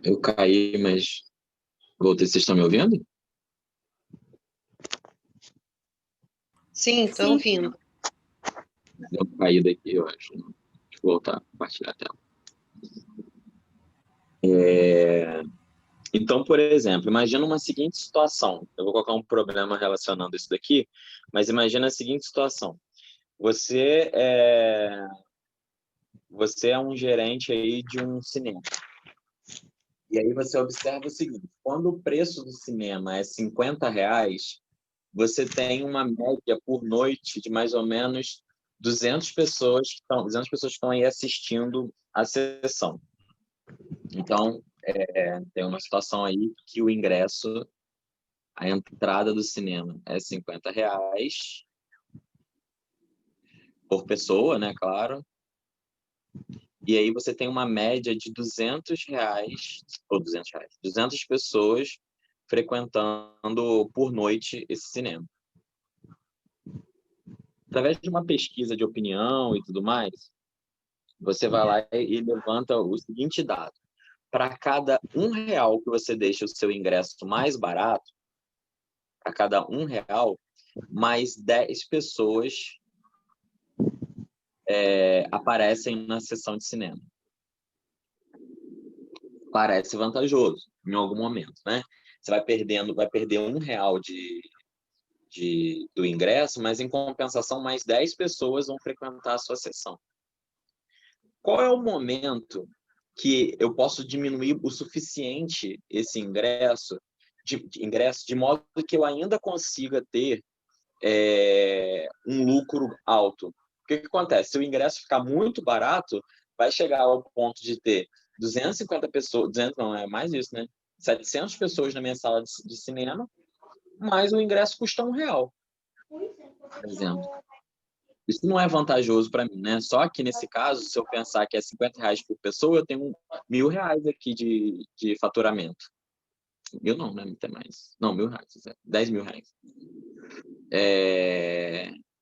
Eu caí, mas voltei. Vocês estão me ouvindo? Sim, estou ouvindo. Deu uma caída aqui, eu acho. Deixa eu voltar a compartilhar a tela. Então, por exemplo, imagina uma seguinte situação. Eu vou colocar um problema relacionando isso daqui, mas imagina a seguinte situação. Você é, você é um gerente aí de um cinema. E aí você observa o seguinte, quando o preço do cinema é R$ 50, você tem uma média por noite de mais ou menos 200 pessoas que estão aí assistindo a sessão. Então, tem uma situação aí que o ingresso, a entrada do cinema é R$ 50 por pessoa, né, claro. E aí você tem uma média de R$ 200, ou R$ 200, 200 pessoas frequentando por noite esse cinema. Através de uma pesquisa de opinião e tudo mais, você vai lá e levanta o seguinte dado. Para cada R$ 1 que você deixa o seu ingresso mais barato, a cada R$ 1, mais 10 pessoas aparecem na sessão de cinema. Parece vantajoso em algum momento, né? Você vai perder R$ 1 do ingresso, mas em compensação mais 10 pessoas vão frequentar a sua sessão. Qual é o momento que eu posso diminuir o suficiente esse ingresso, de modo que eu ainda consiga ter um lucro alto? O que acontece? Se o ingresso ficar muito barato, vai chegar ao ponto de ter 250 pessoas, 200 não, é mais isso, né? 700 pessoas na minha sala de cinema, mas o ingresso custa R$ 1, por exemplo. Isso não é vantajoso para mim, né? Só que nesse caso, se eu pensar que é R$ 50 por pessoa, eu tenho R$ 1.000 aqui de faturamento. 1.000 não, né? Até mais. Não, R$ 1.000, R$ 10.000.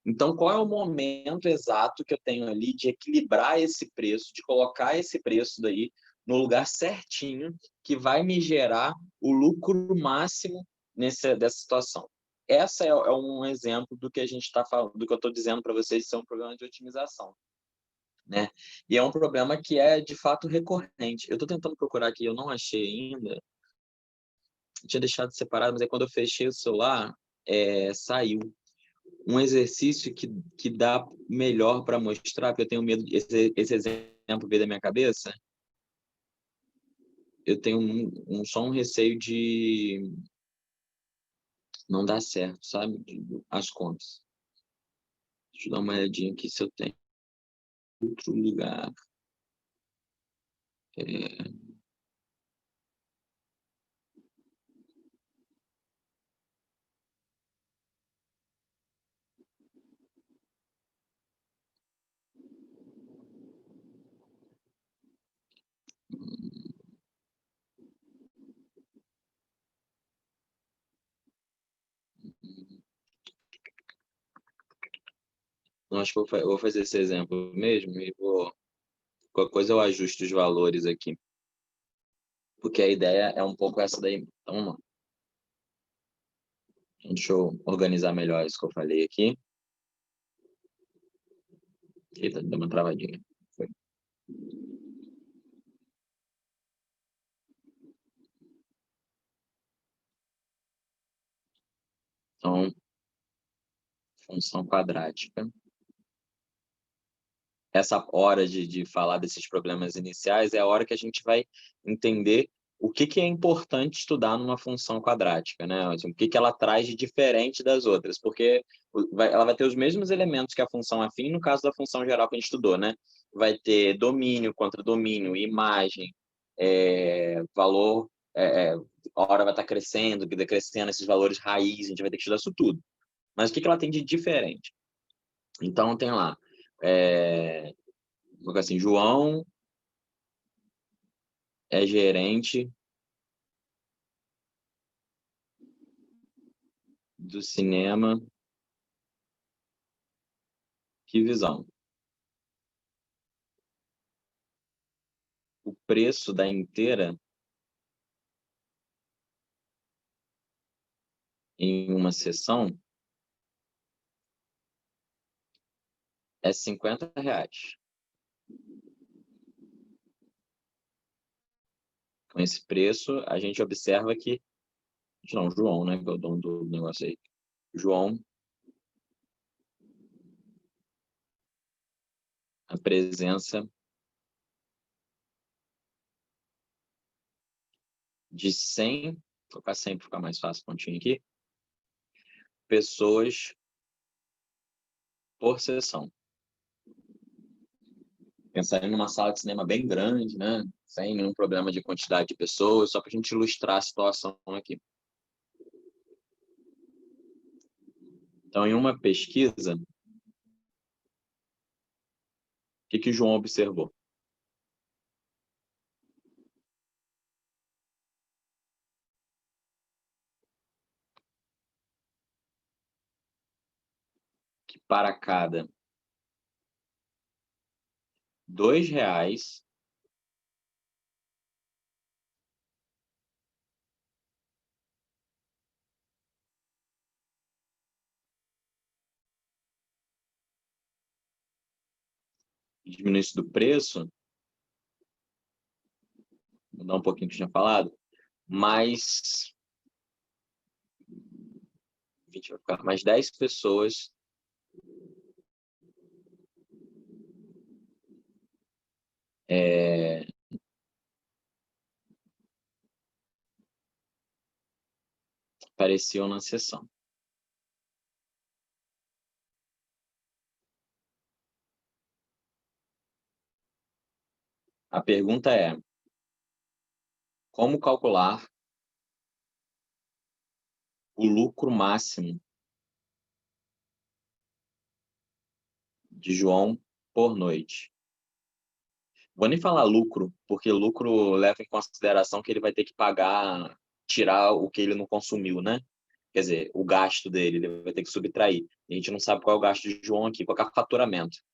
Então, qual é o momento exato que eu tenho ali de equilibrar esse preço, de colocar esse preço daí no lugar certinho, que vai me gerar o lucro máximo dessa situação? Essa é um exemplo do que a gente está falando, do que eu estou dizendo para vocês, ser um problema de otimização, né? E é um problema que é de fato recorrente. Eu estou tentando procurar aqui, eu não achei ainda. Eu tinha deixado separado, mas aí quando eu fechei o celular, saiu um exercício que dá melhor para mostrar, porque eu tenho medo esse exemplo vir da minha cabeça. Eu tenho só um receio de não dar certo, sabe? As contas. Deixa eu dar uma olhadinha aqui se eu tenho outro lugar. Não, acho que eu vou fazer esse exemplo mesmo e qualquer coisa eu ajusto os valores aqui. Porque a ideia é um pouco essa daí. Então, vamos lá. Deixa eu organizar melhor isso que eu falei aqui. Eita, deu uma travadinha. Foi. Então, função quadrática. Essa hora de falar desses problemas iniciais é a hora que a gente vai entender o que é importante estudar numa função quadrática, né? Assim, o que ela traz de diferente das outras, porque ela vai ter os mesmos elementos que a função afim, no caso da função geral que a gente estudou, né? Vai ter domínio, contradomínio, imagem, valor, a hora vai estar crescendo, decrescendo, esses valores raiz, a gente vai ter que estudar isso tudo. Mas o que ela tem de diferente? Então, tem lá, vou colocar assim, João é gerente do cinema Que Visão. O preço da inteira em uma sessão é R$ 50. Com esse preço, a gente observa que... Não, João, né, que é o dono do negócio aí. João a presença de 100, vou colocar 100 para ficar mais fácil, pontinho aqui, pessoas por sessão. Pensar em uma sala de cinema bem grande, né? Sem nenhum problema de quantidade de pessoas, só para a gente ilustrar a situação aqui. Então, em uma pesquisa, o que João observou? Que para cada R$ 2, diminui isso do preço, vou mudar um pouquinho o que eu tinha falado, mais 20, vai ficar mais 10 pessoas apareciam na sessão. A pergunta é: como calcular o lucro máximo de João por noite? Vou nem falar lucro, porque lucro leva em consideração que ele vai ter que pagar, tirar o que ele não consumiu, né? Quer dizer, o gasto dele, ele vai ter que subtrair. A gente não sabe qual é o gasto de João aqui, qual é o faturamento,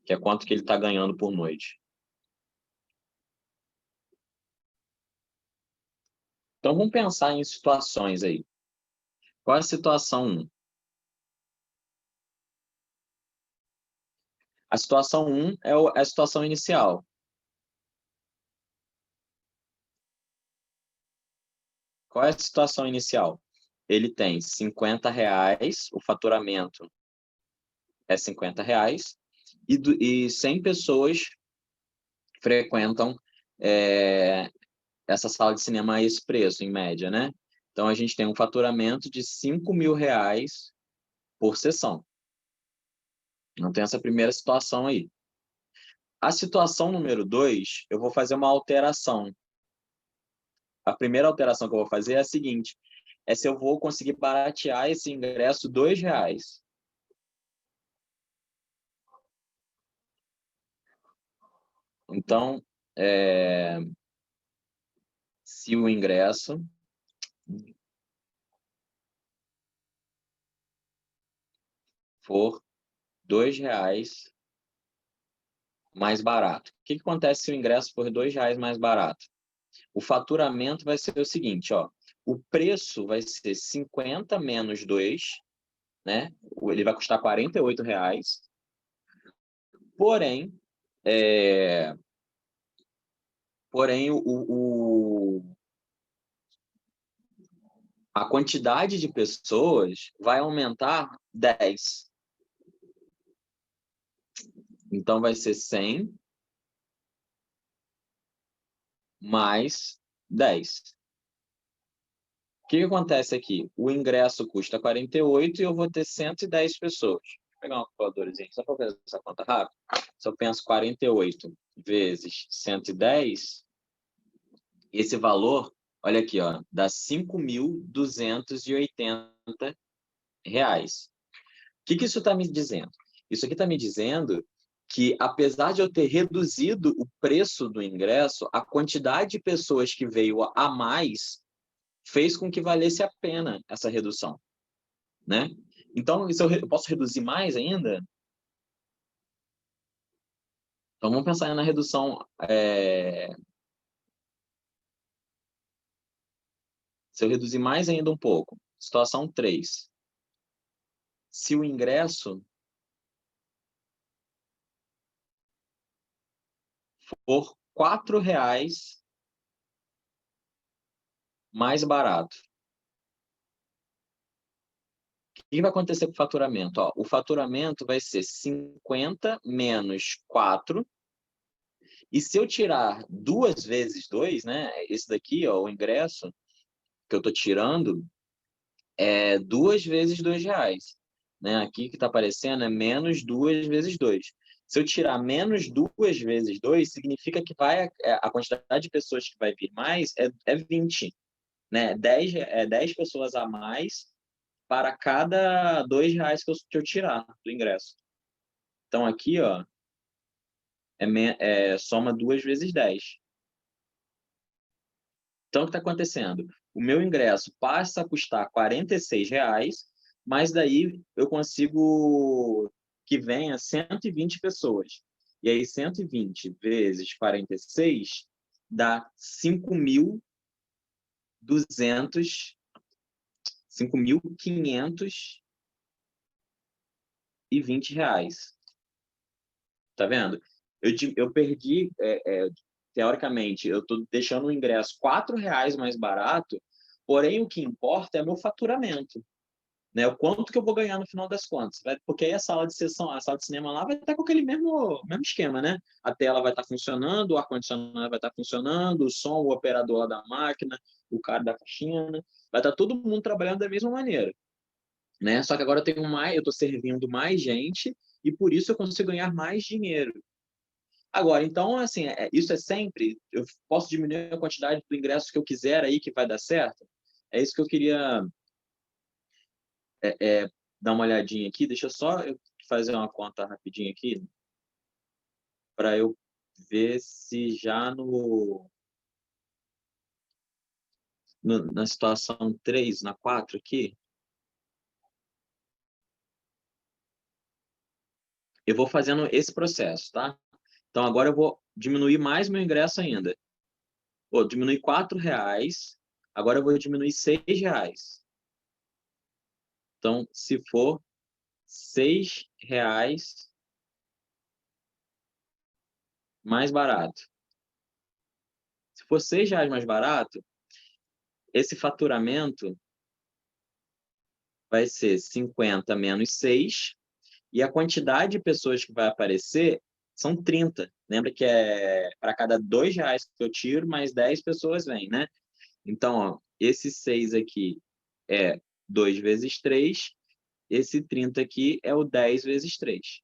que é quanto que ele está ganhando por noite. Então, vamos pensar em situações aí. Qual é a situação 1? A situação 1 é a situação inicial. Qual é a situação inicial? Ele tem R$ 50, o faturamento é R$ 50, e 100 pessoas frequentam essa sala de cinema a esse preço, em média, né? Então, a gente tem um faturamento de R$ 5.000 por sessão. Não tem essa primeira situação aí. A situação número 2, eu vou fazer uma alteração. A primeira alteração que eu vou fazer é a seguinte: é se eu vou conseguir baratear esse ingresso R$ 2. Então, se o ingresso for R$ 2 mais barato. O que acontece se o ingresso for R$ 2 mais barato? O faturamento vai ser o seguinte, ó. O preço vai ser 50 menos 2, né? Ele vai custar R$ 48. Porém, a quantidade de pessoas vai aumentar 10. Então, vai ser 100 mais 10. O que acontece aqui? O ingresso custa 48 e eu vou ter 110 pessoas. Vou pegar uma calculadorazinha só para fazer essa conta rápida. Se eu penso 48 vezes 110, esse valor, olha aqui, ó, dá R$ 5.280. O que isso está me dizendo? Isso aqui está me dizendo que, apesar de eu ter reduzido o preço do ingresso, a quantidade de pessoas que veio a mais fez com que valesse a pena essa redução, né? Então, isso eu posso reduzir mais ainda? Então, vamos pensar na redução. Se eu reduzir mais ainda um pouco, Situação 3. Se o ingresso for R$ 4 mais barato. O que vai acontecer com o faturamento? Ó, o faturamento vai ser 50 menos 4. E se eu tirar 2 vezes 2, né? Esse daqui, ó, o ingresso que eu estou tirando, é 2 vezes R$ 2. Né? Aqui que está aparecendo é menos 2 vezes 2. Se eu tirar menos 2 vezes 2, significa que a quantidade de pessoas que vai vir mais é 20. Né? 10 pessoas a mais para cada R$ 2 que eu tirar do ingresso. Então, aqui, ó, soma 2 vezes 10. Então, o que está acontecendo? O meu ingresso passa a custar R$ 46, mas daí eu consigo que venha 120 pessoas. E aí, 120 vezes 46 dá 5.520 reais. Tá vendo? Eu perdi, teoricamente, eu estou deixando o ingresso R$ 4 mais barato, porém o que importa é meu faturamento, né? O quanto que eu vou ganhar no final das contas. Porque aí a sala de sessão, a sala de cinema lá vai estar com aquele mesmo esquema, né? A tela vai estar funcionando, o ar-condicionado vai estar funcionando, o som, o operador lá da máquina, o cara da faxina, vai estar todo mundo trabalhando da mesma maneira. Né? Só que agora eu estou servindo mais gente e por isso eu consigo ganhar mais dinheiro. Agora, então, assim, isso é sempre, eu posso diminuir a quantidade do ingresso que eu quiser aí que vai dar certo? É isso que eu queria dar uma olhadinha aqui. Deixa eu fazer uma conta rapidinho aqui para eu ver se já na situação 3, na 4 aqui, eu vou fazendo esse processo, tá? Então, agora eu vou diminuir mais meu ingresso ainda. Vou diminuir R$ 4, agora eu vou diminuir R$ 6. Então, se for R$ 6 mais barato. Se for R$ 6 mais barato, esse faturamento vai ser 50 menos 6, e a quantidade de pessoas que vai aparecer são 30. Lembra que para cada R$ 2 que eu tiro, mais 10 pessoas vêm, né? Então, ó, esse 6 aqui é 2 vezes 3, esse 30 aqui é o 10 vezes 3.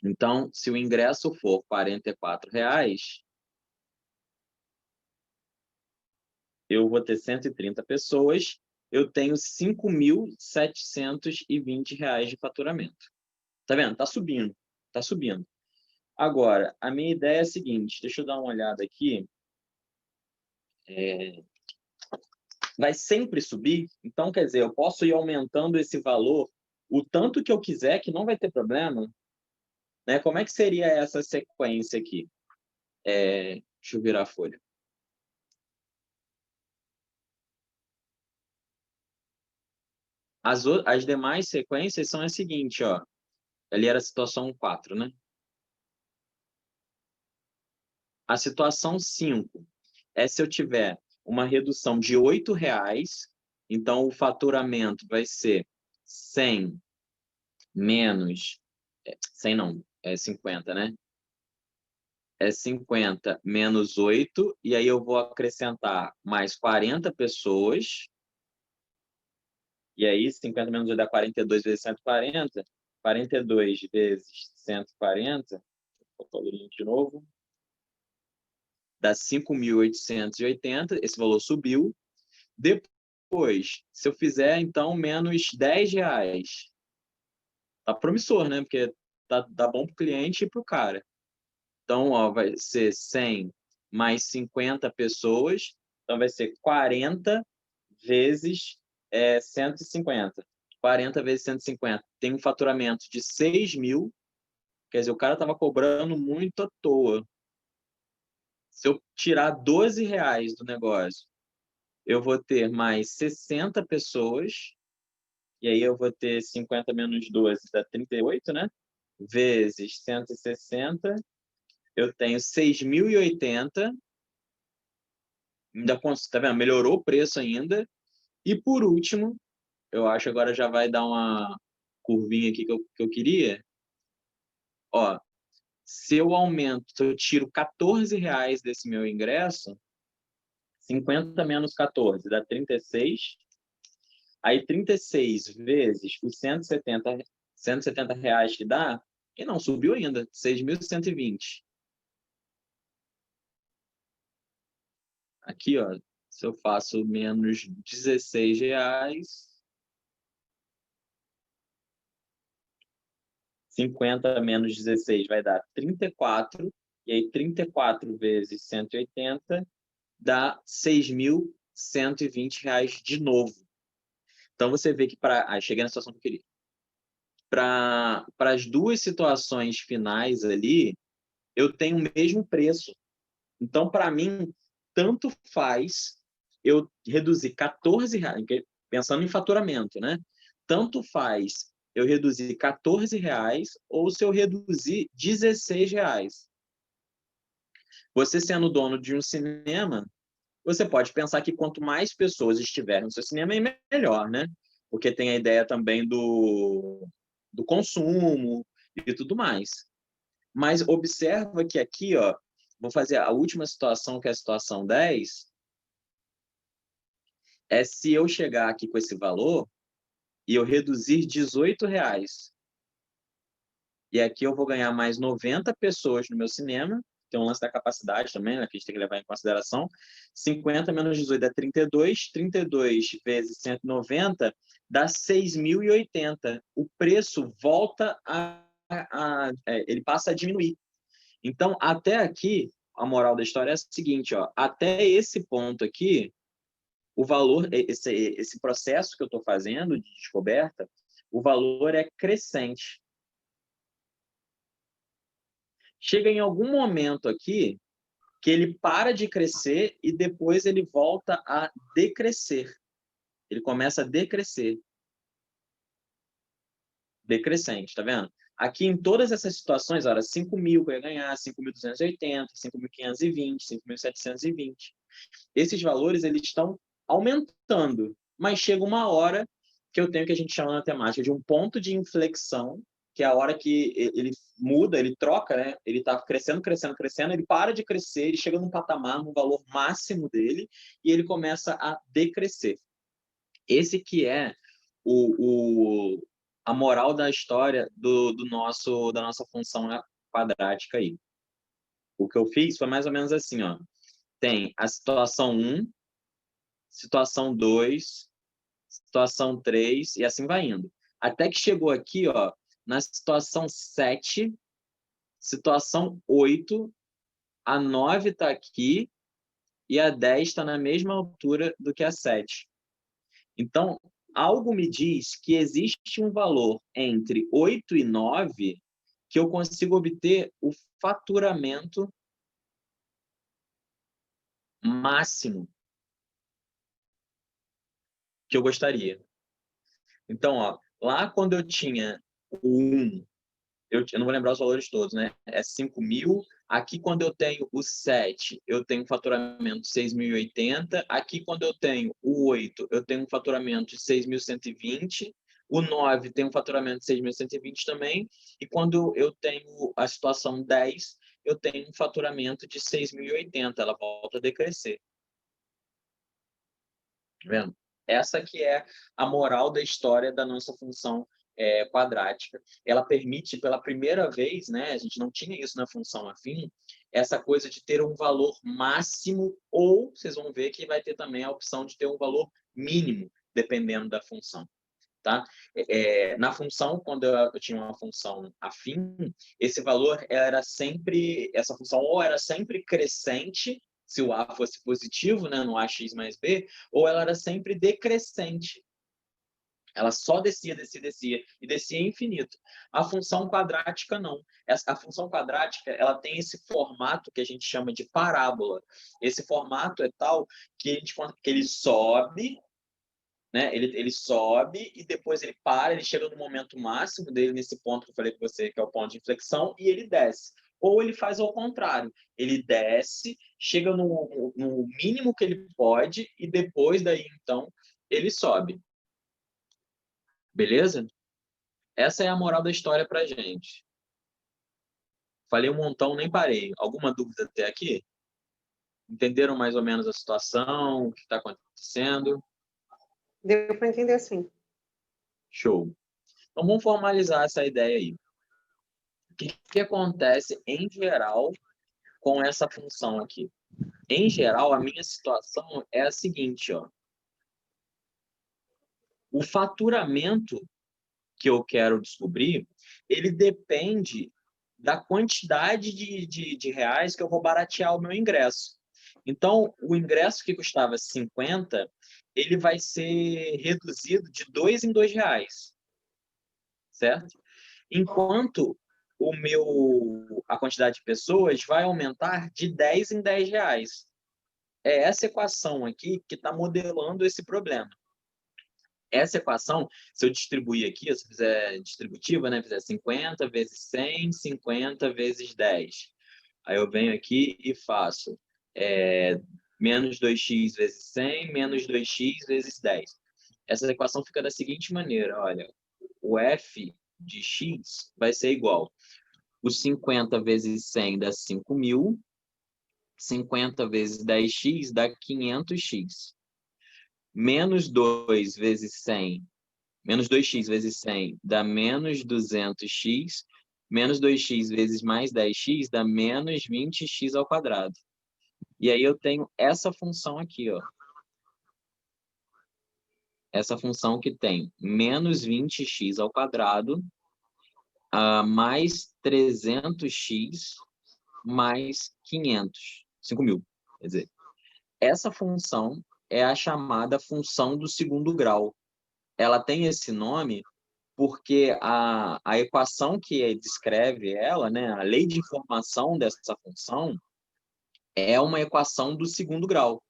Então, se o ingresso for R$ 44, eu vou ter 130 pessoas, eu tenho R$ 5.720 de faturamento. Tá vendo? Tá subindo, tá subindo. Agora, a minha ideia é a seguinte, deixa eu dar uma olhada aqui. Vai sempre subir, então, quer dizer, eu posso ir aumentando esse valor o tanto que eu quiser, que não vai ter problema, né? Como é que seria essa sequência aqui? Deixa eu virar a folha. As demais sequências são as seguintes, ó. Ali era a situação 4, né? A situação 5 é se eu tiver uma redução de R$ 8, então o faturamento vai ser 100 menos... 100 não, é 50, né? É 50 menos 8, e aí eu vou acrescentar mais 40 pessoas. E aí, 50 menos 8 dá 42 vezes 140. 42 vezes 140, vou colocar o de novo, dá 5.880, esse valor subiu. Depois, se eu fizer, então, menos R$ 10, tá promissor, né? Porque tá bom para o cliente e para o cara. Então, ó, vai ser 100 mais 50 pessoas, então vai ser 40 vezes 150. 40 vezes 150. Tem um faturamento de 6.000, quer dizer, o cara estava cobrando muito à toa. Se eu tirar R$ 12 do negócio eu vou ter mais 60 pessoas, e aí eu vou ter 50 menos 12 dá 38, né? Vezes 160, eu tenho 6.080, ainda, tá vendo? Melhorou o preço ainda. E por último, eu acho que agora já vai dar uma curvinha aqui que eu queria. Ó, se eu tiro R$ 14 desse meu ingresso, 50 menos 14 dá 36. Aí 36 vezes os 170 reais que dá, e não subiu ainda, 6.120. Aqui, ó, se eu faço menos R$ 16, 50 menos 16 vai dar 34, e aí 34 vezes 180 dá R$ 6.120 de novo. Então você vê que cheguei na situação que eu queria. Para as duas situações finais ali, eu tenho o mesmo preço. Então, para mim, tanto faz eu reduzir R$ 14, pensando em faturamento, né? Tanto faz eu reduzir R$ 14 ou se eu reduzir R$ 16. Você sendo dono de um cinema, você pode pensar que quanto mais pessoas estiverem no seu cinema, é melhor, né? Porque tem a ideia também do consumo e tudo mais. Mas observa que aqui, ó, vou fazer a última situação, que é a situação 10, é se eu chegar aqui com esse valor e eu reduzir R$ 18. E aqui eu vou ganhar mais 90 pessoas no meu cinema. Tem um lance da capacidade também, né, que a gente tem que levar em consideração. 50 menos 18 dá 32. 32 vezes 190 dá 6.080. O preço volta ele passa a diminuir. Então, até aqui, a moral da história é a seguinte, ó, até esse ponto aqui, o valor, esse processo que eu estou fazendo de descoberta, o valor é crescente. Chega em algum momento aqui que ele para de crescer e depois ele volta a decrescer. Ele começa a decrescer. Decrescente, tá vendo? Aqui em todas essas situações, olha, 5.000 que eu ia ganhar, 5.280, 5.520, 5.720. Esses valores eles estão aumentando, mas chega uma hora que eu tenho que a gente chama na temática de um ponto de inflexão, que é a hora que ele muda, ele troca, né? Ele está crescendo, crescendo, crescendo, ele para de crescer, ele chega num patamar, num valor máximo dele, e ele começa a decrescer. Esse que é a moral da história da nossa função quadrática aí. O que eu fiz foi mais ou menos assim, ó. Tem a situação 1, situação 2, situação 3, e assim vai indo. Até que chegou aqui, ó, na situação 7, situação 8, a 9 está aqui e a 10 está na mesma altura do que a 7. Então, algo me diz que existe um valor entre 8 e 9 que eu consigo obter o faturamento máximo que eu gostaria. Então, ó, lá quando eu tinha o 1, eu não vou lembrar os valores todos, né? É 5.000. Aqui, quando eu tenho o 7, eu tenho um faturamento de 6.080. Aqui, quando eu tenho o 8, eu tenho um faturamento de 6.120. O 9 tem um faturamento de 6.120 também. E quando eu tenho a situação 10, eu tenho um faturamento de 6.080. Ela volta a decrescer. Tá vendo? Essa que é a moral da história da nossa função quadrática. Ela permite, pela primeira vez, né, a gente não tinha isso na função afim, essa coisa de ter um valor máximo, ou vocês vão ver que vai ter também a opção de ter um valor mínimo, dependendo da função. Tá? Na função, quando eu tinha uma função afim, esse valor era sempre, essa função ou era sempre crescente, se o A fosse positivo, né, no AX mais B, ou ela era sempre decrescente. Ela só descia, descia, descia, e descia infinito. A função quadrática, não. A função quadrática, ela tem esse formato que a gente chama de parábola. Esse formato é tal que ele sobe, né? Ele sobe e depois ele para, ele chega no momento máximo dele, nesse ponto que eu falei com você, que é o ponto de inflexão, e ele desce. Ou ele faz ao contrário. Ele desce, chega no mínimo que ele pode, e depois daí, então, ele sobe. Beleza? Essa é a moral da história pra gente. Falei um montão, nem parei. Alguma dúvida até aqui? Entenderam mais ou menos a situação, o que está acontecendo? Deu para entender sim. Show. Então vamos formalizar essa ideia aí. O que acontece em geral com essa função aqui? Em geral, a minha situação é a seguinte, ó. O faturamento que eu quero descobrir, ele depende da quantidade de reais que eu vou baratear o meu ingresso. Então, o ingresso que custava 50, ele vai ser reduzido de 2 em 2 reais, certo? Enquanto a quantidade de pessoas vai aumentar de 10 em 10 reais. É essa equação aqui que está modelando esse problema. Essa equação, se eu distribuir aqui, se eu fizer distributiva, né, fizer 50 vezes 100, 50 vezes 10. Aí eu venho aqui e faço menos 2x vezes 100, menos 2x vezes 10. Essa equação fica da seguinte maneira, olha, o f de x vai ser igual. O 50 vezes 100 dá 5.000, 50 vezes 10x dá 500x. Menos 2 vezes 100, menos 2x vezes 100 dá menos 200x, menos 2x vezes mais 10x dá menos 20x ao quadrado. E aí eu tenho essa função aqui, ó. Essa função que tem menos 20x ao quadrado mais 300x mais 5.000. Quer dizer, essa função é a chamada função do segundo grau. Ela tem esse nome porque a equação que descreve ela, né, a lei de informação dessa função, é uma equação do segundo grau.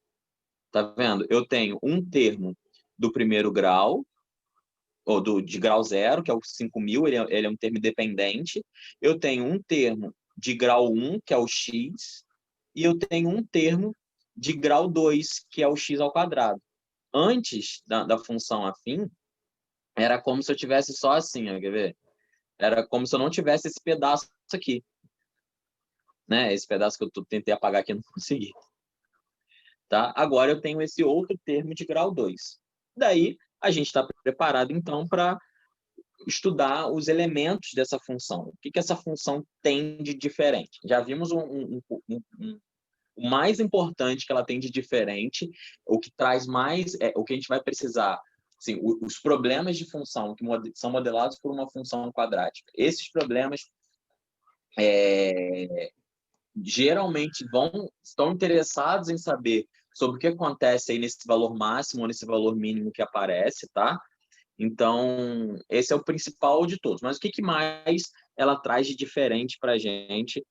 Tá vendo? Eu tenho um termo do primeiro grau, ou de grau zero, que é o 5.000, ele é um termo dependente. Eu tenho um termo de grau 1, que é o x, e eu tenho um termo de grau 2, que é o x ao quadrado. Antes da função afim, era como se eu tivesse só assim, ó, quer ver? Era como se eu não tivesse esse pedaço aqui. Né? Esse pedaço que eu tentei apagar aqui, não consegui. Tá? Agora eu tenho esse outro termo de grau 2. Daí, a gente está preparado, então, para estudar os elementos dessa função. O que essa função tem de diferente? Já vimos o mais importante que ela tem de diferente, o que traz mais, o que a gente vai precisar, assim, os problemas de função que são modelados por uma função quadrática. Esses problemas geralmente estão interessados em saber sobre o que acontece aí nesse valor máximo ou nesse valor mínimo que aparece, tá? Então, esse é o principal de todos. Mas o que mais ela traz de diferente para a gente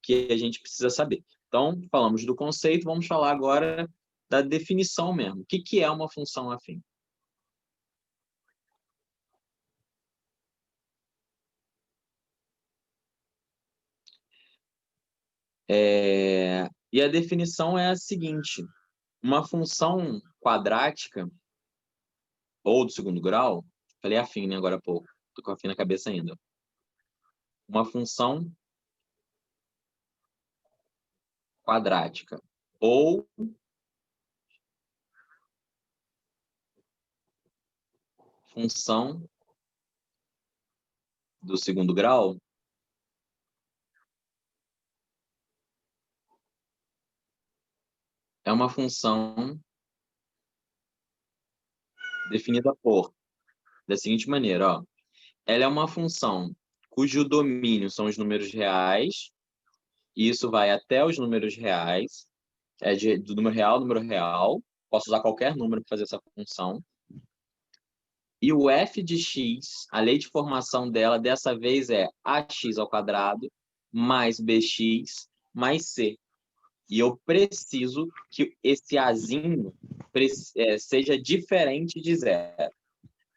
que a gente precisa saber? Então, falamos do conceito, vamos falar agora da definição mesmo. O que é uma função afim? E a definição é a seguinte: uma função quadrática ou do segundo grau, falei afim, né, agora há pouco, tô com afim na cabeça ainda. Uma função quadrática ou função do segundo grau é uma função definida da seguinte maneira, ó. Ela é uma função cujo domínio são os números reais, e isso vai até os números reais, do número real ao número real. Posso usar qualquer número para fazer essa função. E o f de x, a lei de formação dela, dessa vez é ax² mais bx mais c. E eu preciso que esse azinho seja diferente de zero.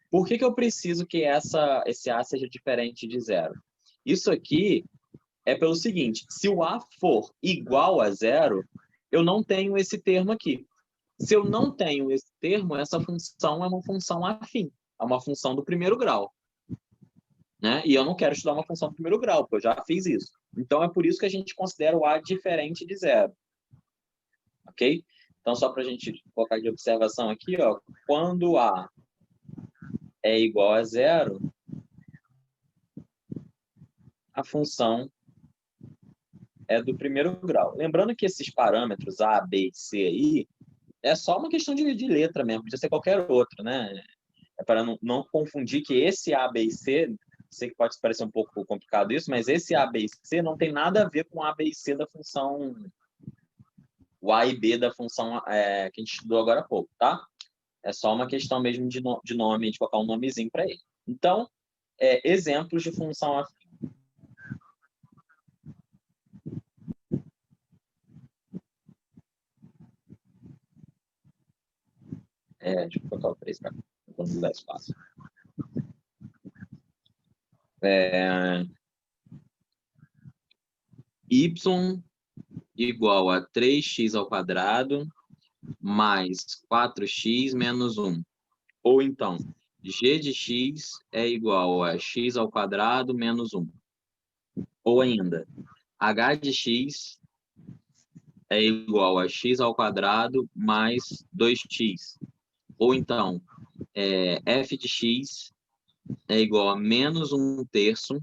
Por que eu preciso que esse a seja diferente de zero? Isso aqui é pelo seguinte, se o a for igual a zero, eu não tenho esse termo aqui. Se eu não tenho esse termo, essa função é uma função afim, é uma função do primeiro grau. Né? E eu não quero estudar uma função do primeiro grau, porque eu já fiz isso. Então, é por isso que a gente considera o a diferente de zero. Ok? Então, só para a gente colocar de observação aqui, ó, quando a é igual a zero, a função é do primeiro grau. Lembrando que esses parâmetros A, B e C aí, é só uma questão de letra mesmo, podia ser qualquer outro, né? É para não confundir que esse A, B e C, sei que pode parecer um pouco complicado isso, mas esse A, B e C não tem nada a ver com A, B e C da função, o A e B da função que a gente estudou agora há pouco, tá? É só uma questão mesmo de nome, de colocar um nomezinho para ele. Então, exemplos de função afim. Deixa eu colocar o 3 para quando não dá espaço. Y igual a 3x² mais 4x menos 1. Ou então, g de x é igual a x² menos 1. Ou ainda, h de x é igual a x² mais 2x. Ou então, f de x é igual a menos 1/3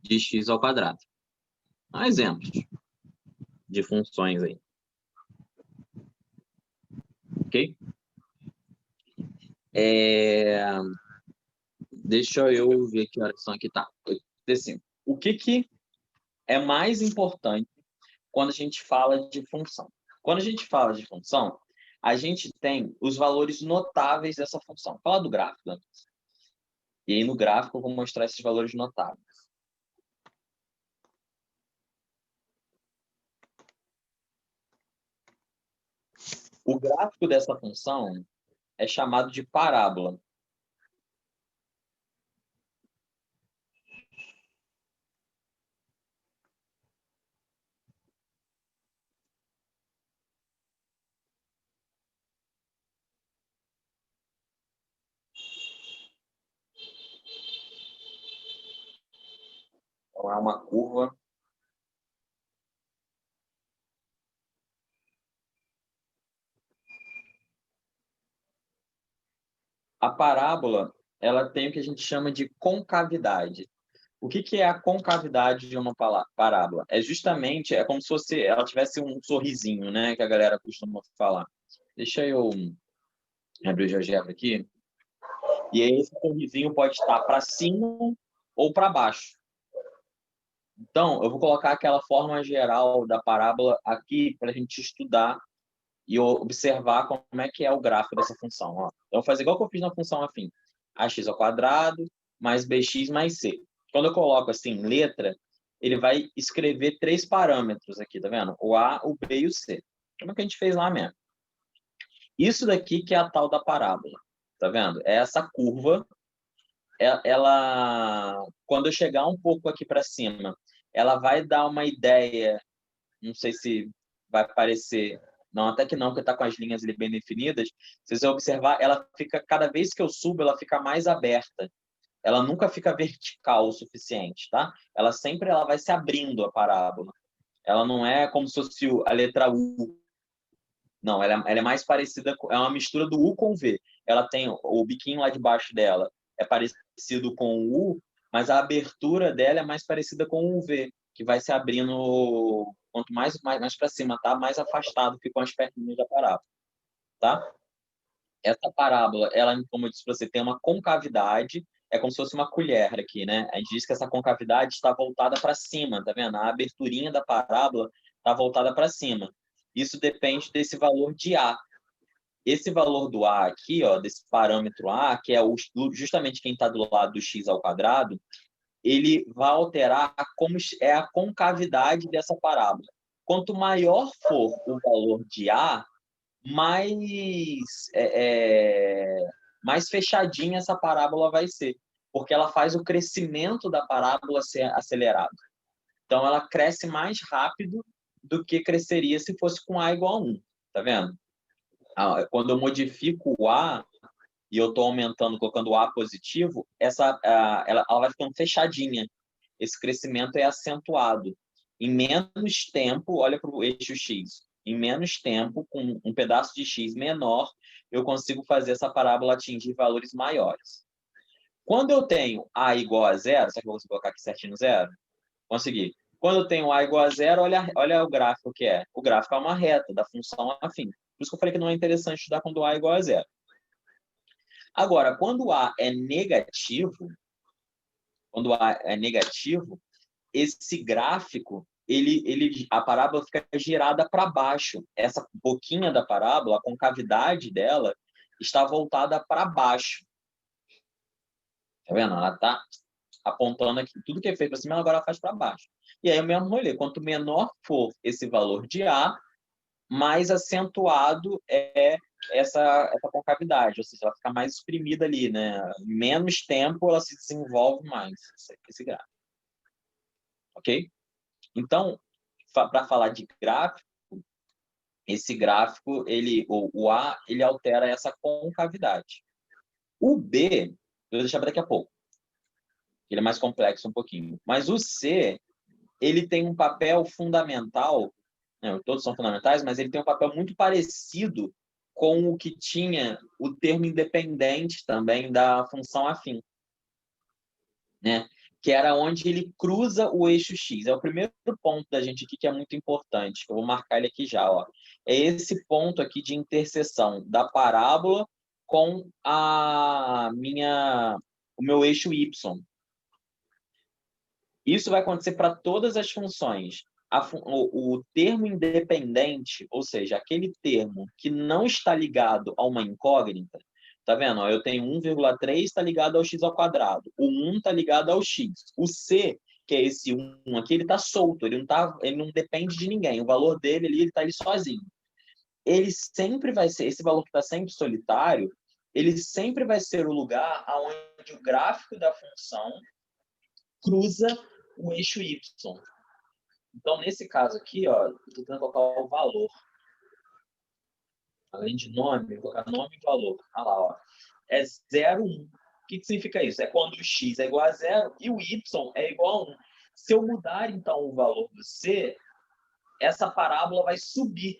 de x². Exemplos de funções aí. Ok? Deixa eu ver que horas são aqui. Tá. Assim, o que é mais importante quando a gente fala de função? Quando a gente fala de função, a gente tem os valores notáveis dessa função. Fala do gráfico, né? E aí no gráfico eu vou mostrar esses valores notáveis. O gráfico dessa função é chamado de parábola. Então, é uma curva. A parábola, ela tem o que a gente chama de concavidade. O que é a concavidade de uma parábola? Justamente, é como se fosse, ela tivesse um sorrisinho, né, que a galera costuma falar. Deixa eu abrir o GeoGebra aqui. E aí esse sorrisinho pode estar para cima ou para baixo. Então, eu vou colocar aquela forma geral da parábola aqui para a gente estudar e observar como é que é o gráfico dessa função. Ó. Então, eu vou fazer igual que eu fiz na função afim. Ax² mais bx mais c. Quando eu coloco assim, letra, ele vai escrever 3 parâmetros aqui, tá vendo? O A, o B e o C. Como é que a gente fez lá mesmo? Isso daqui que é a tal da parábola, tá vendo? É essa curva, ela quando eu chegar um pouco aqui para cima, ela vai dar uma ideia, não sei se vai parecer, não, até que não, porque está com as linhas ali bem definidas. Se você observar, ela fica, cada vez que eu subo, ela fica mais aberta. Ela nunca fica vertical o suficiente, tá? Ela vai se abrindo a parábola. Ela não é como se fosse a letra U. Não, ela é mais parecida, é uma mistura do U com V. Ela tem o biquinho lá de baixo dela, é parecido com o U, mas a abertura dela é mais parecida com o V, que vai se abrindo quanto mais para cima, tá? Mais afastado ficam as perninhas da parábola, tá? Essa parábola, ela, como eu disse para você, tem uma concavidade, é como se fosse uma colher aqui, né? A gente diz que essa concavidade está voltada para cima, tá vendo? A aberturinha da parábola está voltada para cima. Isso depende desse valor de A. esse valor do A aqui, ó, desse parâmetro A, que é justamente quem está do lado do x ao quadrado, ele vai alterar como é a concavidade dessa parábola. Quanto maior for o valor de A, mais fechadinha essa parábola vai ser, porque ela faz o crescimento da parábola ser acelerado. Então, ela cresce mais rápido do que cresceria se fosse com A igual a 1. Tá vendo? Quando eu modifico o A e eu estou aumentando, colocando o A positivo, ela vai ficando fechadinha. Esse crescimento é acentuado. Em menos tempo, olha para o eixo X, em menos tempo, com um pedaço de X menor, eu consigo fazer essa parábola atingir valores maiores. Quando eu tenho A igual a zero, será que eu vou colocar aqui certinho zero? Consegui. Quando eu tenho A igual a zero, olha o gráfico que é. O gráfico é uma reta da função afim. Por isso que eu falei que não é interessante estudar quando A é igual a zero. Agora, quando A é negativo, esse gráfico, a parábola fica girada para baixo. Essa boquinha da parábola, a concavidade dela, está voltada para baixo. Tá vendo? Ela está apontando aqui. Tudo que é feito para cima, agora ela faz para baixo. E aí o mesmo rolê. Quanto menor for esse valor de A, mais acentuado é essa concavidade, ou seja, ela fica mais exprimida ali, né? Em menos tempo, ela se desenvolve mais, esse gráfico. Ok? Então, para falar de gráfico, esse gráfico, o A, ele altera essa concavidade. O B, eu vou deixar para daqui a pouco. Ele é mais complexo um pouquinho. Mas o C, ele tem um papel fundamental, né? Todos são fundamentais, mas ele tem um papel muito parecido com o que tinha o termo independente também da função afim, né? Que era onde ele cruza o eixo X. É o primeiro ponto da gente aqui que é muito importante. Eu vou marcar ele aqui já. Ó. É esse ponto aqui de interseção da parábola com o meu eixo Y. Isso vai acontecer para todas as funções. O termo independente, ou seja, aquele termo que não está ligado a uma incógnita, tá vendo? Eu tenho 1,3 está ligado ao x ao quadrado. O 1 está ligado ao x. O c, que é esse 1 aqui, ele está solto, ele não depende de ninguém. O valor dele ali, ele está ali sozinho. Ele sempre vai ser, esse valor que está sempre solitário, ele sempre vai ser o lugar onde o gráfico da função cruza o eixo y. Então, nesse caso aqui, ó, estou tentando colocar o valor. Além de nome, vou colocar nome e valor. Olha lá, ó. É 0, 1. O que significa isso? É quando o x é igual a 0 e o y é igual a 1. Se eu mudar, então, o valor do c, essa parábola vai subir.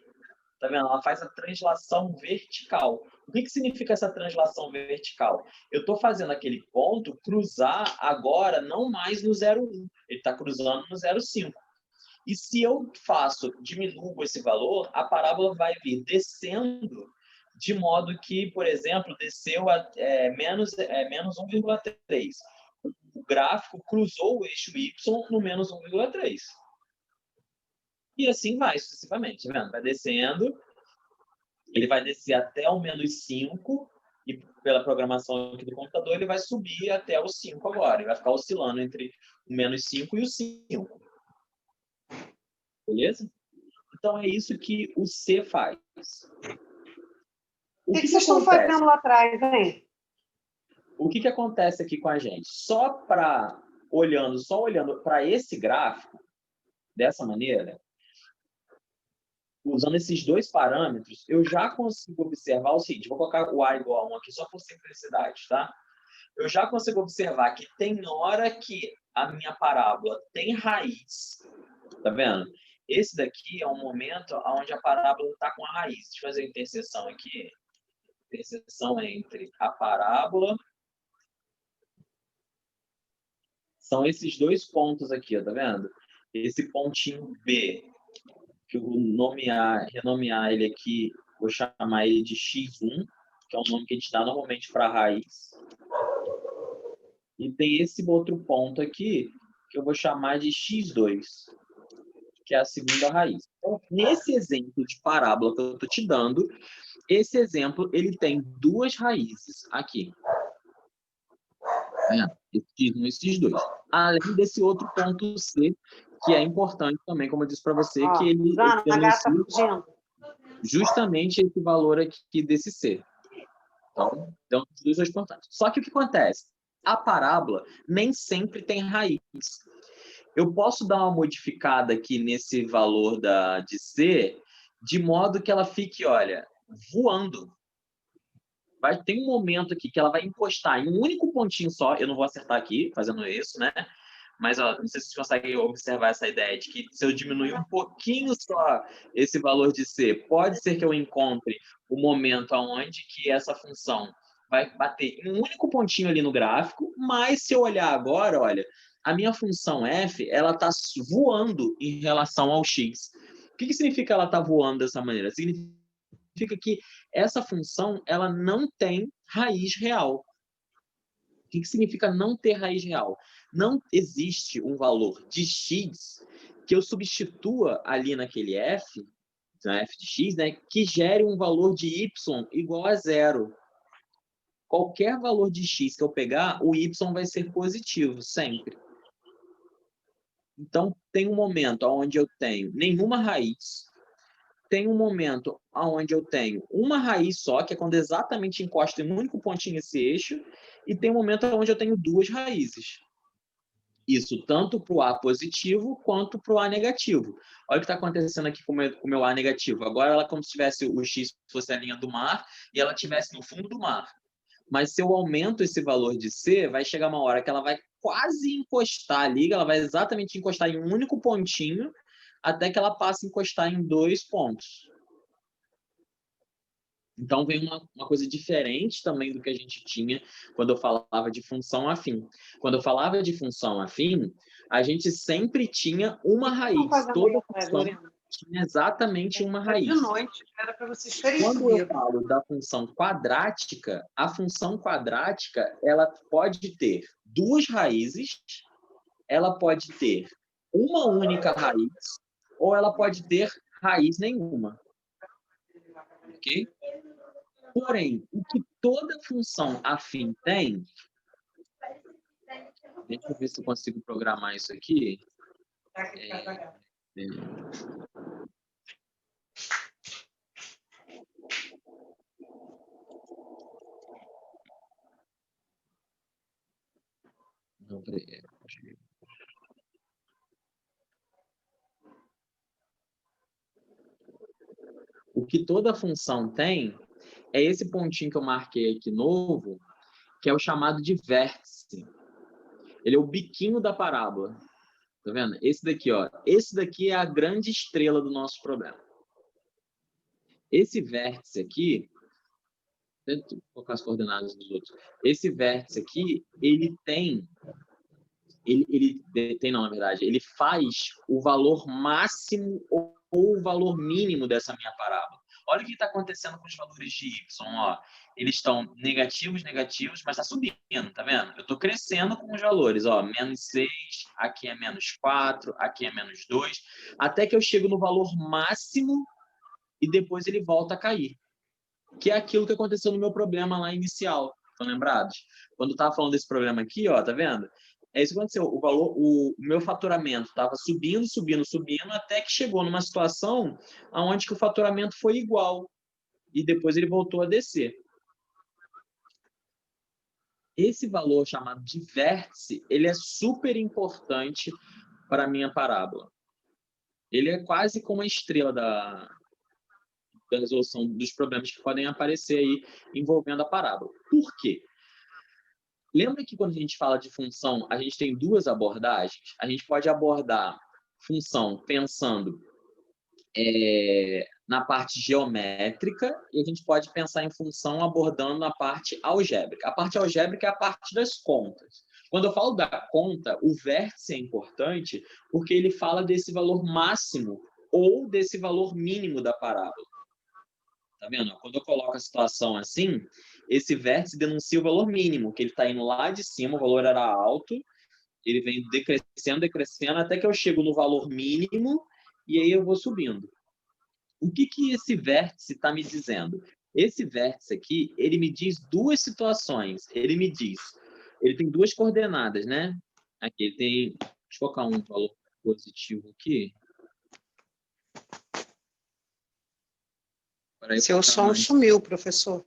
Tá vendo? Ela faz a translação vertical. O que significa essa translação vertical? Eu estou fazendo aquele ponto cruzar agora não mais no 0,1. Ele está cruzando no 0,5. E se eu diminuo esse valor, a parábola vai vir descendo de modo que, por exemplo, desceu a menos 1,3. O gráfico cruzou o eixo Y no menos 1,3. E assim vai, sucessivamente. Tá vendo? Vai descendo, ele vai descer até o menos 5, e pela programação aqui do computador, ele vai subir até o 5 agora. Ele vai ficar oscilando entre o menos 5 e o 5. Beleza? Então, é isso que o C faz. O que vocês estão fazendo lá atrás, hein? O que acontece aqui com a gente? Só olhando para esse gráfico, dessa maneira, usando esses dois parâmetros, eu já consigo observar o seguinte. Vou colocar o A igual a 1 aqui só por simplicidade, tá? Eu já consigo observar que tem hora que a minha parábola tem raiz. Tá vendo? Esse daqui é um momento onde a parábola está com a raiz. Deixa eu fazer a interseção aqui. Interseção entre a parábola. São esses dois pontos aqui, ó, tá vendo? Esse pontinho B, que eu vou renomear ele aqui, vou chamar ele de X1, que é o nome que a gente dá normalmente para a raiz. E tem esse outro ponto aqui, que eu vou chamar de X2, que é a segunda raiz. Então, nesse exemplo de parábola que eu estou te dando, Esse exemplo, ele tem duas raízes aqui. Esses dois. Além desse outro ponto C, que é importante também, como eu disse para você, que ele Jana, a gata denuncia fugindo. justamente esse valor aqui desse C. Então, os dois são importantes. Só que o que acontece? A parábola nem sempre tem raiz. Eu posso dar uma modificada aqui nesse valor de C, de modo que ela fique, olha, voando. Ter um momento aqui que ela vai encostar em um único pontinho só. Eu não vou acertar aqui fazendo isso, né? Mas ó, não sei se vocês conseguem observar essa ideia de que se eu diminuir um pouquinho só esse valor de C, pode ser que eu encontre o momento onde que essa função vai bater em um único pontinho ali no gráfico, mas se eu olhar agora, olha, a minha função f, ela está voando em relação ao x. O que significa ela está voando dessa maneira? Significa que essa função ela não tem raiz real. O que significa não ter raiz real? Não existe um valor de x que eu substitua ali naquele f, na f de x, né, que gere um valor de y igual a zero. Qualquer valor de x que eu pegar, o y vai ser positivo, sempre. Então, tem um momento onde eu tenho nenhuma raiz, tem um momento onde eu tenho uma raiz só, que é quando exatamente encosta em um único pontinho esse eixo, e tem um momento onde eu tenho duas raízes. Isso tanto para o A positivo quanto para o A negativo. Olha o que está acontecendo aqui com o meu A negativo. Agora ela é como se tivesse o X fosse a linha do mar e ela estivesse no fundo do mar. Mas se eu aumento esse valor de C, vai chegar uma hora que ela vai quase encostar ali, ela vai exatamente encostar em um único pontinho, até que ela passe a encostar em dois pontos. Então, vem uma coisa diferente também do que a gente tinha quando eu falava de função afim. Quando eu falava de função afim, a gente sempre tinha uma raiz. Toda função tinha exatamente uma raiz. De noite, era para vocês terem Quando eu falo da função quadrática, a função quadrática ela pode ter duas raízes, ela pode ter uma única raiz, ou ela pode ter raiz nenhuma. Ok? Porém, o que toda função afim tem... Deixa eu ver se eu consigo programar isso aqui. Não, peraí. O que toda função tem é esse pontinho que eu marquei aqui novo, que é o chamado de vértice. Ele é o biquinho da parábola. Tá vendo? Esse daqui, ó. Esse daqui é a grande estrela do nosso problema. Esse vértice aqui, deixa eu colocar as coordenadas dos outros. Esse vértice aqui, ele tem, na verdade, ele faz o valor máximo ou o valor mínimo dessa minha parábola. Olha o que está acontecendo com os valores de y, ó. Eles estão negativos, mas está subindo, tá vendo? Eu estou crescendo com os valores, ó, menos 6, aqui é menos 4, aqui é menos 2, até que eu chego no valor máximo e depois ele volta a cair. Que é aquilo que aconteceu no meu problema lá inicial, estão lembrados? Quando eu estava falando desse problema aqui, ó, tá vendo? É isso que aconteceu. O meu faturamento estava subindo, até que chegou numa situação onde que o faturamento foi igual. E depois ele voltou a descer. Esse valor chamado de vértice, ele é super importante para a minha parábola. Ele é quase como a estrela da resolução dos problemas que podem aparecer aí envolvendo a parábola. Por quê? Lembra que quando a gente fala de função, a gente tem duas abordagens? A gente pode abordar função pensando na parte geométrica e a gente pode pensar em função abordando na parte algébrica. A parte algébrica é a parte das contas. Quando eu falo da conta, o vértice é importante porque ele fala desse valor máximo ou desse valor mínimo da parábola. Tá vendo? Quando eu coloco a situação assim, esse vértice denuncia o valor mínimo, que ele está indo lá de cima, o valor era alto, ele vem decrescendo, até que eu chego no valor mínimo, e aí eu vou subindo. O que esse vértice está me dizendo? Esse vértice aqui, ele me diz duas situações. Ele tem duas coordenadas, né? Aqui, ele tem... Deixa eu colocar um valor positivo aqui. Seu som sumiu, professor.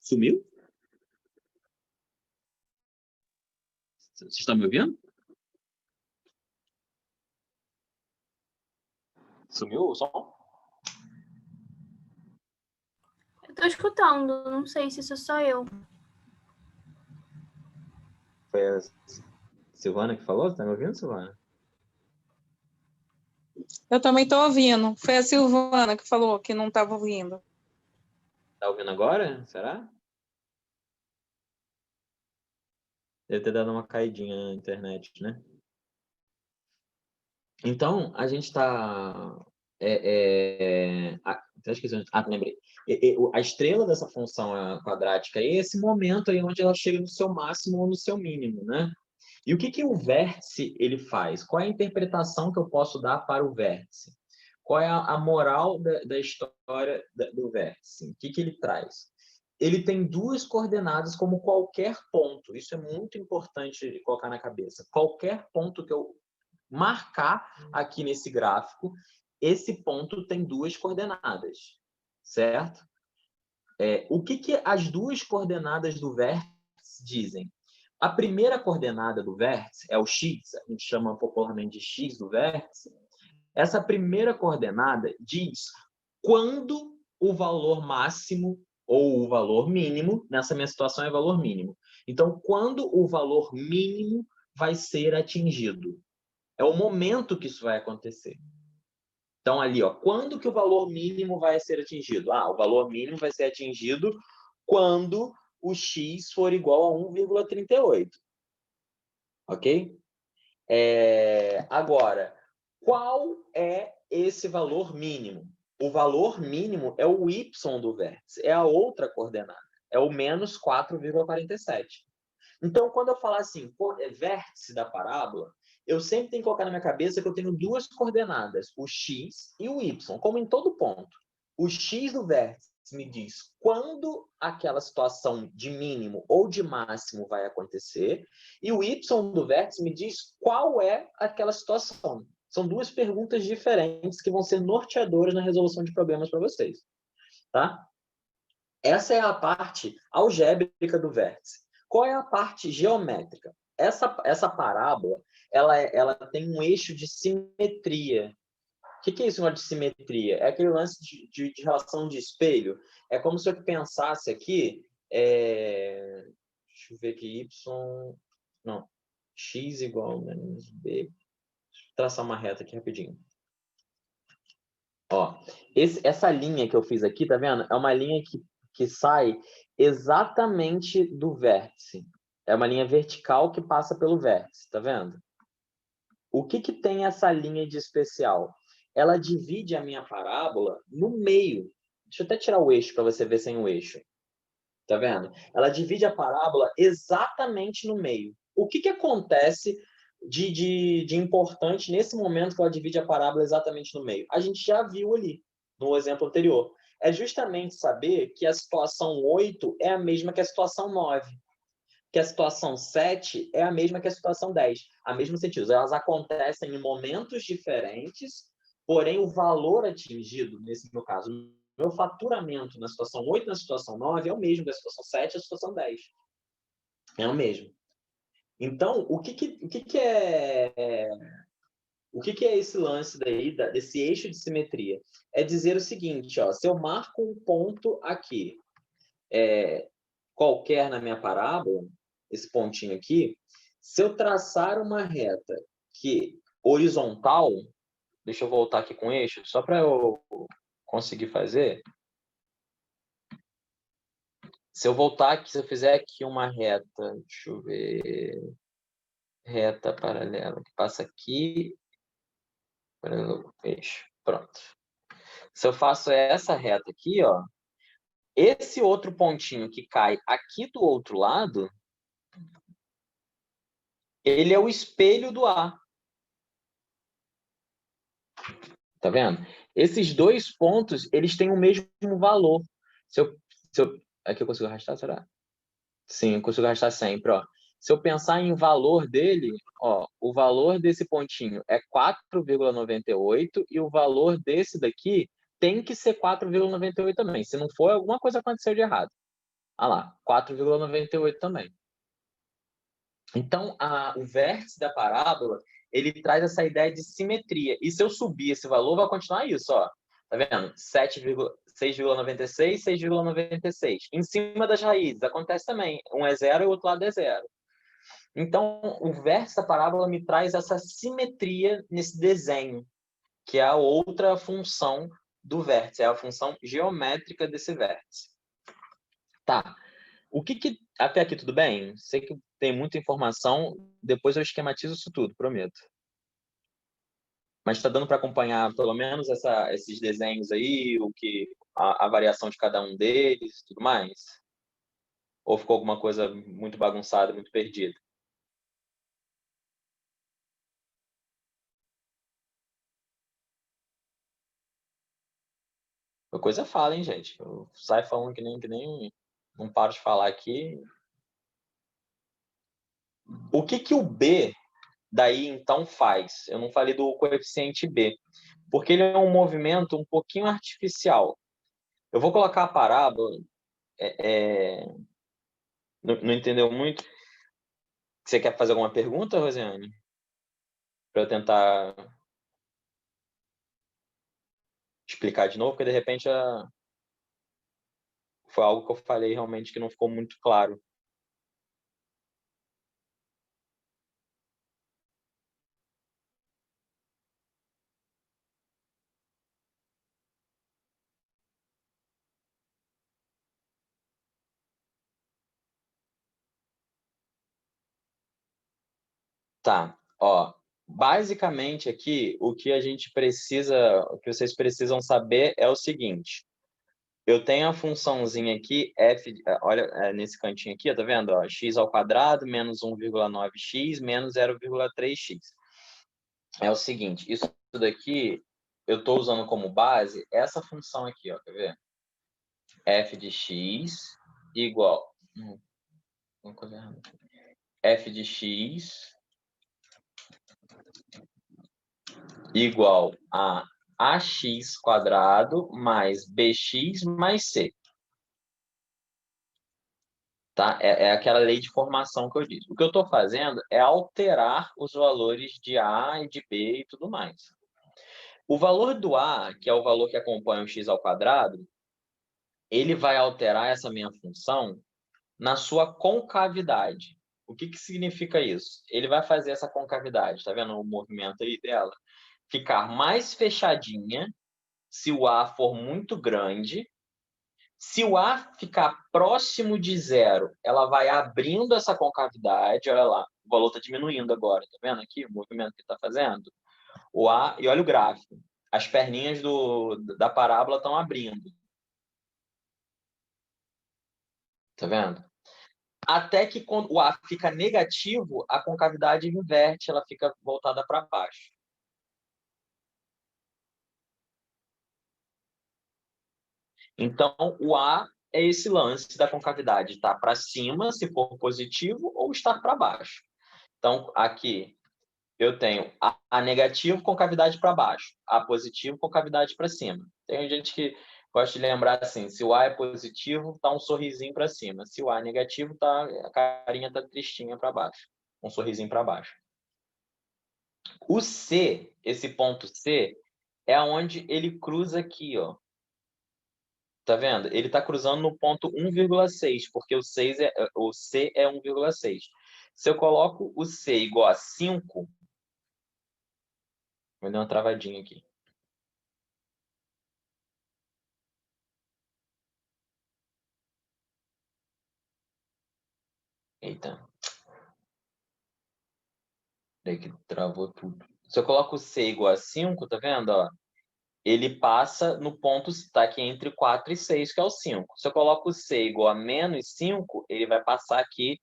Sumiu? Vocês estão me ouvindo? Sumiu o som? Eu tô escutando, não sei se isso sou eu. Foi a Silvana que falou? Você tá me ouvindo, Silvana? Eu também estou ouvindo. Foi a Silvana que falou que não estava ouvindo. Tá ouvindo agora? Será? Deve ter dado uma caidinha na internet, né? Então, a gente está... lembrei. A estrela dessa função quadrática é esse momento aí onde ela chega no seu máximo ou no seu mínimo, né? E o que o vértice ele faz? Qual é a interpretação que eu posso dar para o vértice? Qual é a moral da história do vértice? O que ele traz? Ele tem duas coordenadas como qualquer ponto. Isso é muito importante colocar na cabeça. Qualquer ponto que eu marcar aqui nesse gráfico, esse ponto tem duas coordenadas, certo? O que as duas coordenadas do vértice dizem? A primeira coordenada do vértice é o x, a gente chama popularmente de x do vértice. Essa primeira coordenada diz quando o valor máximo ou o valor mínimo, nessa minha situação é valor mínimo. Então, quando o valor mínimo vai ser atingido. É o momento que isso vai acontecer. Então, ali, ó, quando que o valor mínimo vai ser atingido? O valor mínimo vai ser atingido quando o x for igual a 1,38. Ok? Agora, qual é esse valor mínimo? O valor mínimo é o y do vértice, é a outra coordenada, é o menos 4,47. Então, quando eu falar assim, vértice da parábola, eu sempre tenho que colocar na minha cabeça que eu tenho duas coordenadas, o x e o y, como em todo ponto. O x do vértice me diz quando aquela situação de mínimo ou de máximo vai acontecer, e o y do vértice me diz qual é aquela situação. São duas perguntas diferentes que vão ser norteadoras na resolução de problemas para vocês. Tá? Essa é a parte algébrica do vértice. Qual é a parte geométrica? Essa parábola, ela tem um eixo de simetria. O que é isso, de simetria? É aquele lance de relação de espelho. É como se eu pensasse aqui... Deixa eu ver aqui, y... Não, x igual a menos b. Deixa eu traçar uma reta aqui rapidinho. Ó, essa linha que eu fiz aqui, tá vendo? É uma linha que sai exatamente do vértice. É uma linha vertical que passa pelo vértice, tá vendo? O que tem essa linha de especial? Ela divide a minha parábola no meio. Deixa eu até tirar o eixo para você ver sem o eixo. Tá vendo? Ela divide a parábola exatamente no meio. O que acontece de importante nesse momento que ela divide a parábola exatamente no meio? A gente já viu ali, no exemplo anterior. É justamente saber que a situação 8 é a mesma que a situação 9. Que a situação 7 é a mesma que a situação 10. A mesmo sentido. Elas acontecem em momentos diferentes, porém o valor atingido, nesse meu caso, meu faturamento na situação 8 e na situação 9 é o mesmo da situação 7 e da situação 10. É o mesmo. Então, o que é esse lance daí, desse eixo de simetria? É dizer o seguinte, ó, se eu marco um ponto aqui, qualquer na minha parábola, esse pontinho aqui, se eu traçar uma reta que horizontal, deixa eu voltar aqui com o eixo, só para eu conseguir fazer. Se eu voltar aqui, se eu fizer aqui uma reta, deixa eu ver, reta paralela, que passa aqui, paralelo, eixo, pronto. Se eu faço essa reta aqui, ó, esse outro pontinho que cai aqui do outro lado, ele é o espelho do A. Tá vendo? Esses dois pontos, eles têm o mesmo valor. Se eu Aqui eu consigo arrastar, será? Sim, eu consigo arrastar sempre, ó. Se eu pensar em valor dele, ó, o valor desse pontinho é 4,98 e o valor desse daqui tem que ser 4,98 também. Se não for, alguma coisa aconteceu de errado. Ah lá, 4,98 também. Então, o vértice da parábola, ele traz essa ideia de simetria. E se eu subir esse valor, vai continuar isso, ó. Tá vendo? 6,96, 6,96. Em cima das raízes, acontece também. Um é zero e o outro lado é zero. Então, o vértice da parábola me traz essa simetria nesse desenho, que é a outra função do vértice, é a função geométrica desse vértice. Tá. Até aqui tudo bem? Sei que tem muita informação, depois eu esquematizo isso tudo, prometo. Mas está dando para acompanhar pelo menos esses desenhos aí, a variação de cada um deles e tudo mais? Ou ficou alguma coisa muito bagunçada, muito perdida? A coisa fala, hein, gente? Eu saio falando que nem não paro de falar aqui. O que o B daí então faz? Eu não falei do coeficiente B, porque ele é um movimento um pouquinho artificial. Eu vou colocar a parábola, não entendeu muito? Você quer fazer alguma pergunta, Rosiane? Para eu tentar explicar de novo, porque de repente foi algo que eu falei realmente que não ficou muito claro. Tá, ó. Basicamente aqui, o que vocês precisam saber é o seguinte. Eu tenho a funçãozinha aqui, f, olha, nesse cantinho aqui, tá vendo? Ó, x² menos 1,9x menos 0,3x. É o seguinte, isso daqui eu estou usando como base essa função aqui, ó, quer ver? F de x igual... F de x igual a ax² mais bx mais c. Tá? É aquela lei de formação que eu disse. O que eu estou fazendo é alterar os valores de A e de B e tudo mais. O valor do A, que é o valor que acompanha o x², ele vai alterar essa minha função na sua concavidade. O que significa isso? Ele vai fazer essa concavidade, tá vendo o movimento aí dela? Ficar mais fechadinha se o A for muito grande. Se o A ficar próximo de zero, ela vai abrindo essa concavidade. Olha lá, o valor está diminuindo agora. Tá vendo aqui o movimento que está fazendo? O A, e olha o gráfico. As perninhas da parábola estão abrindo. Tá vendo? Até que quando o A fica negativo, a concavidade inverte, ela fica voltada para baixo. Então, o A é esse lance da concavidade, estar para cima, se for positivo, ou estar para baixo. Então, aqui eu tenho A negativo com cavidade para baixo, A positivo com cavidade para cima. Tem gente que gosta de lembrar assim, se o A é positivo, tá um sorrisinho para cima. Se o A é negativo, a carinha tá tristinha para baixo, um sorrisinho para baixo. O C, esse ponto C, é onde ele cruza aqui, ó. Tá vendo? Ele está cruzando no ponto 1,6, porque o C é 1,6. Se eu coloco o C igual a 5, vou dar uma travadinha aqui. Eita. Peraí que travou tudo. Se eu coloco o C igual a 5, tá vendo? Ó, ele passa no ponto, está aqui entre 4 e 6, que é o 5. Se eu coloco o C igual a menos 5, ele vai passar aqui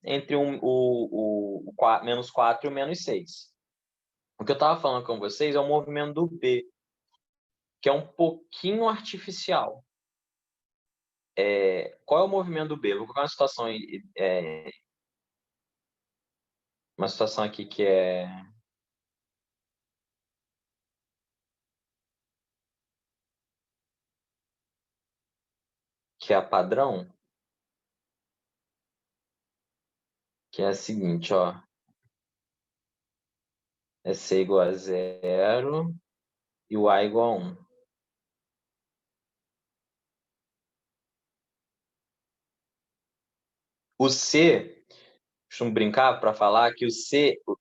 entre o menos 4 e o menos 6. O que eu estava falando com vocês é o movimento do B, que é um pouquinho artificial. qual é o movimento do B? Vou colocar uma situação aqui que é a padrão, que é a seguinte, ó. É C igual a 0 e o A igual a 1. O C, costumo brincar para falar que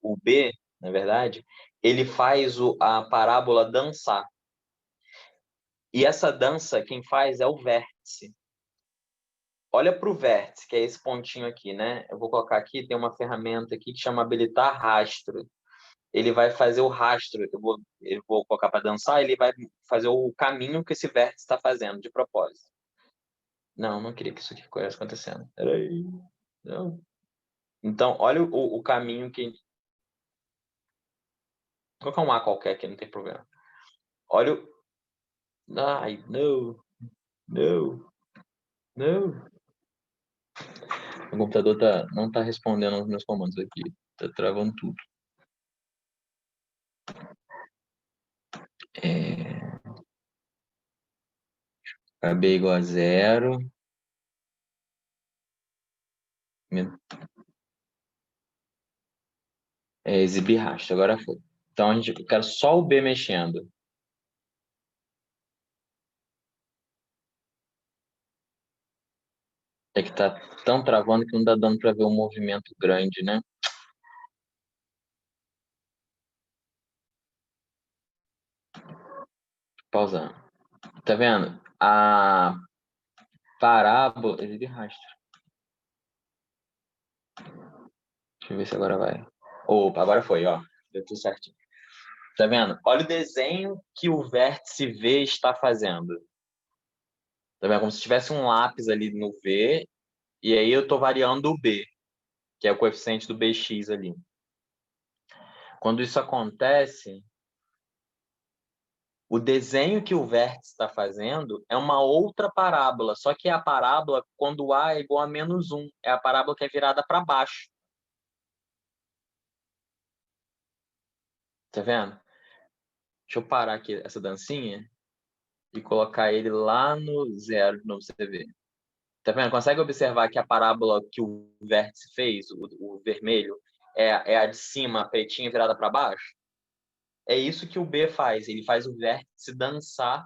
o B, na verdade, ele faz a parábola dançar. E essa dança, quem faz é o vértice. Olha para o vértice, que é esse pontinho aqui, né? Eu vou colocar aqui, tem uma ferramenta aqui que chama habilitar rastro. Ele vai fazer o rastro, eu vou colocar para dançar, ele vai fazer o caminho que esse vértice está fazendo, de propósito. Não queria que isso aqui estivesse acontecendo. Peraí. Não. Então, olha o caminho que... Vou colocar um A qualquer aqui, não tem problema. Olha o... Ai, não. O computador não tá respondendo aos meus comandos aqui. Tá travando tudo. KB igual a 0. Exibir rastro, agora foi. Então, eu quero só o B mexendo. É que tá tão travando que não dá dando para ver um movimento grande, né? Pausando. Tá vendo? A parábola... Exibir rastro. Deixa eu ver se agora vai. Opa, agora foi, ó. Deu tudo certinho. Tá vendo? Olha o desenho que o vértice V está fazendo. Tá vendo? Como se tivesse um lápis ali no V, e aí eu tô variando o B, que é o coeficiente do BX ali. Quando isso acontece, o desenho que o vértice está fazendo é uma outra parábola, só que é a parábola quando A é igual a -1. É a parábola que é virada para baixo. Tá vendo? Deixa eu parar aqui essa dancinha e colocar ele lá no 0 de novo, você vê. Tá vendo? Consegue observar que a parábola que o vértice fez, o vermelho, é a de cima, a pretinha virada para baixo? É isso que o B faz. Ele faz o vértice dançar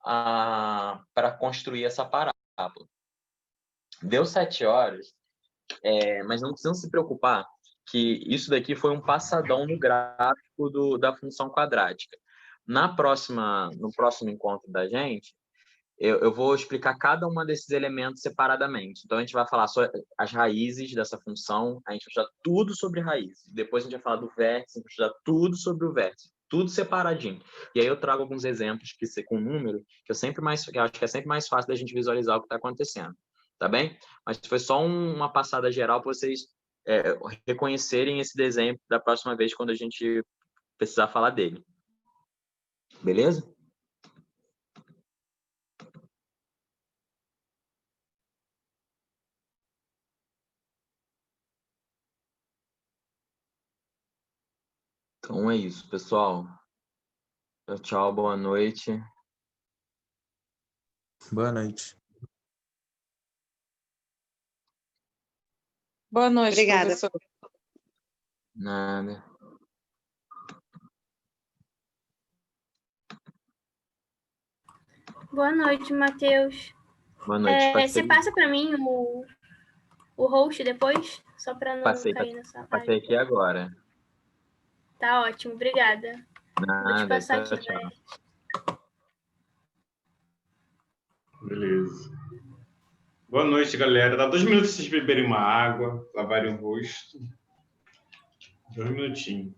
para construir essa parábola. Deu 7 horas, mas não precisam se preocupar que isso daqui foi um passadão no gráfico da função quadrática. No próximo encontro da gente, eu vou explicar cada uma desses elementos separadamente. Então, a gente vai falar sobre as raízes dessa função, a gente vai estudar tudo sobre raízes. Depois, a gente vai falar do vértice, a gente vai estudar tudo sobre o vértice. Tudo separadinho. E aí eu trago alguns exemplos com número, que eu acho que é sempre mais fácil da gente visualizar o que está acontecendo. Tá bem? Mas foi só uma passada geral para vocês reconhecerem esse desenho da próxima vez, quando a gente precisar falar dele. Beleza? Então é isso, pessoal. Tchau, boa noite. Boa noite. Boa noite, Obrigada. professor. Nada. Boa noite, Matheus. Boa noite. Você passa para mim o host depois? Só para não cair nessa Passei live. aqui agora. Tá ótimo, obrigada. Vou te Nada, passar tchau, aqui, tchau. né? Beleza. Boa noite, galera. Dá 2 minutos para vocês beberem uma água, lavarem o rosto. 2 minutinhos.